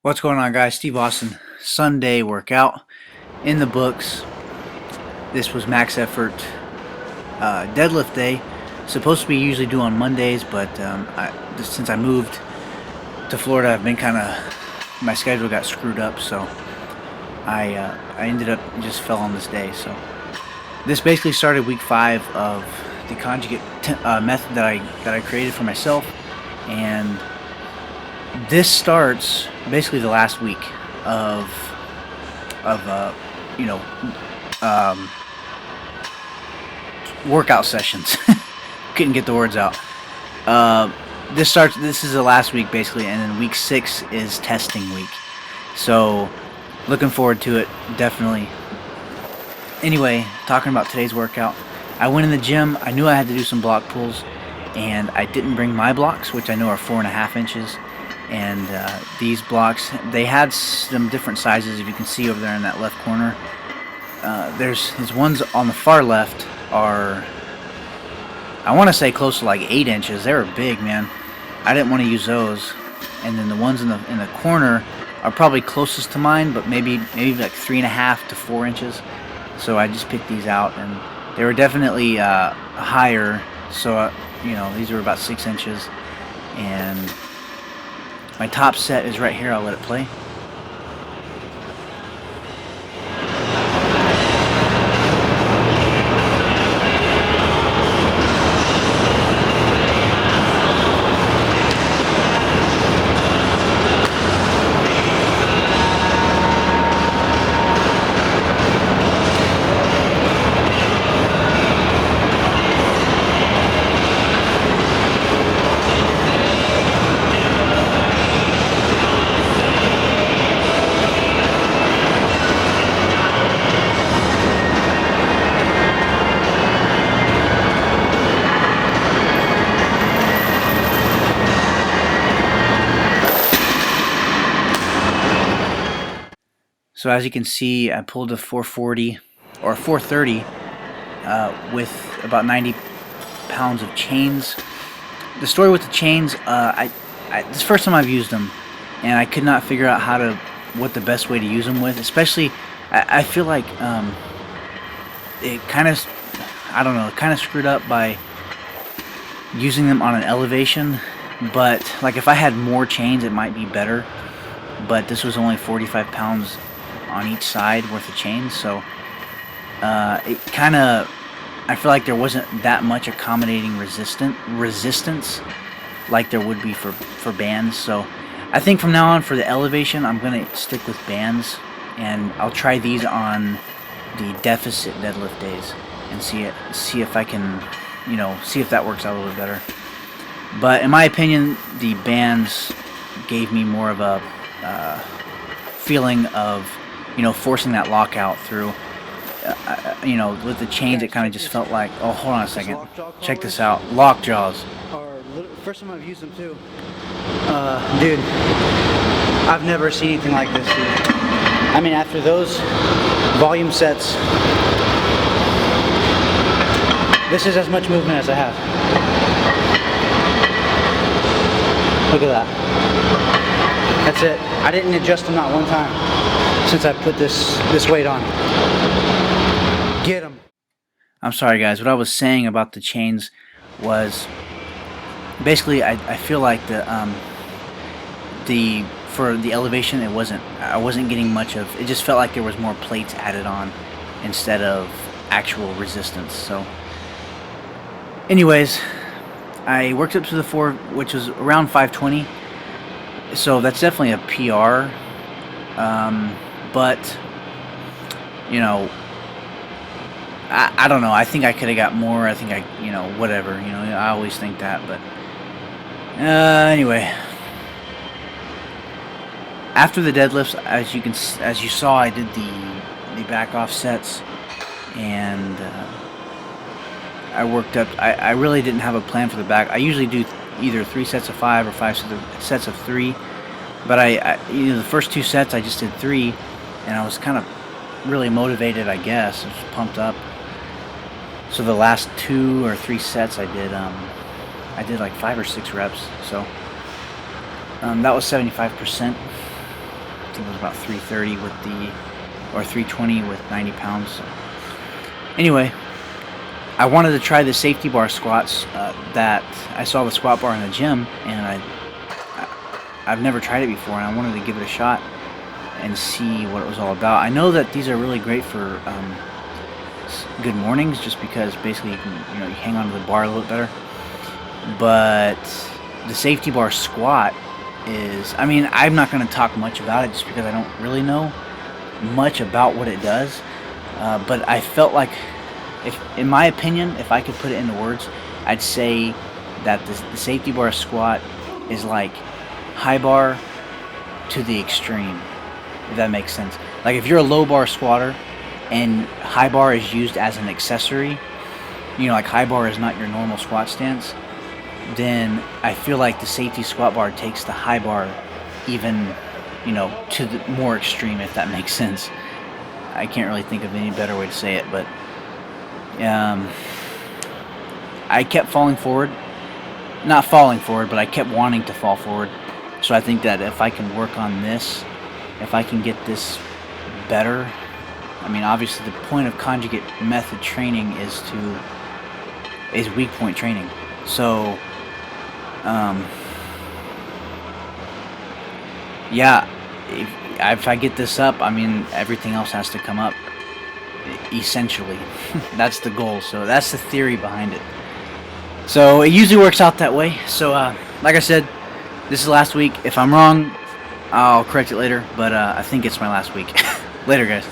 What's going on, guys? Steve Austin. Sunday workout in the books. This was max effort deadlift day. Supposed to be usually due on Mondays, but since I moved to Florida, I've been my schedule got screwed up, so I ended up just fell on this day. So this basically started week 5 of the conjugate method that I created for myself, and this starts basically the last week of you know workout sessions. Couldn't get the words out. This is the last week basically, and then week 6 is testing week. So looking forward to it, definitely. Anyway, talking about today's workout, I went in the gym. I knew I had to do some block pulls, and I didn't bring my blocks, which I know are 4.5 inches. And these blocks, they had some different sizes. If you can see over there in that left corner, there's his ones on the far left are, I want to say, close to like 8 inches. They were big, man. I didn't want to use those. And then the ones in the corner are probably closest to mine, but maybe like 3.5 to 4 inches. So I just picked these out, and they were definitely higher. So these were about 6 inches, and my top set is right here. I'll let it play. So as you can see, I pulled a 440 or 430 with about 90 pounds of chains. The story with the chains, this is the first time I've used them, and I could not figure out what the best way to use them with. Especially, I feel like it kind of, I don't know, kind of screwed up by using them on an elevation. But like if I had more chains, it might be better. But this was only 45 pounds on each side worth of chains, so I feel like there wasn't that much accommodating resistance like there would be for bands. So I think from now on, for the elevation, I'm gonna stick with bands, and I'll try these on the deficit deadlift days and see if I can see if that works out a little bit better. But in my opinion, the bands gave me more of a feeling of forcing that lockout through. With the chains, it kind of just felt like, oh, hold on a second, check this out, lock jaws. First time I've used them too. Dude, I've never seen anything like this, dude. I mean, after those volume sets, this is as much movement as I have. Look at that. That's it. I didn't adjust them not one time since I put this weight on. Get them. I'm sorry, guys. What I was saying about the chains was basically I feel like for the elevation, I wasn't getting much of it. Just felt like there was more plates added on instead of actual resistance. So anyways, I worked up to the 4, which was around 520. So that's definitely a PR. But I don't know. I think I could have got more. I think whatever. I always think that. But anyway, after the deadlifts, as you saw, I did the back off sets, and I worked up. I really didn't have a plan for the back. I usually do either 3 sets of 5 or 5 sets of 3. But the first 2 sets I just did 3, and I was kind of really motivated, I guess. I was pumped up. So the last 2 or 3 sets I did like 5 or 6 reps. So that was 75%. I think it was about 330 with the, or 320 with 90 pounds. So. Anyway, I wanted to try the safety bar squats that I saw the squat bar in the gym, and I've never tried it before, and I wanted to give it a shot and see what it was all about. I know that these are really great for good mornings, just because basically you can, you hang onto the bar a little bit better. But the safety bar squat is, I mean, I'm not going to talk much about it just because I don't really know much about what it does. But I felt like, in my opinion, if I could put it into words, I'd say that the safety bar squat is like high bar to the extreme, if that makes sense. Like if you're a low bar squatter and high bar is used as an accessory, like high bar is not your normal squat stance, then I feel like the safety squat bar takes the high bar even, to the more extreme, if that makes sense. I can't really think of any better way to say it, but I kept falling forward. Not falling forward, but I kept wanting to fall forward. So I think that if I can work on this, if I can get this better, I mean, obviously the point of conjugate method training is weak point training. So, yeah, if I get this up, I mean, everything else has to come up, essentially. That's the goal. So that's the theory behind it. So it usually works out that way. So, like I said, this is last week. If I'm wrong, I'll correct it later, but I think it's my last week. Later, guys.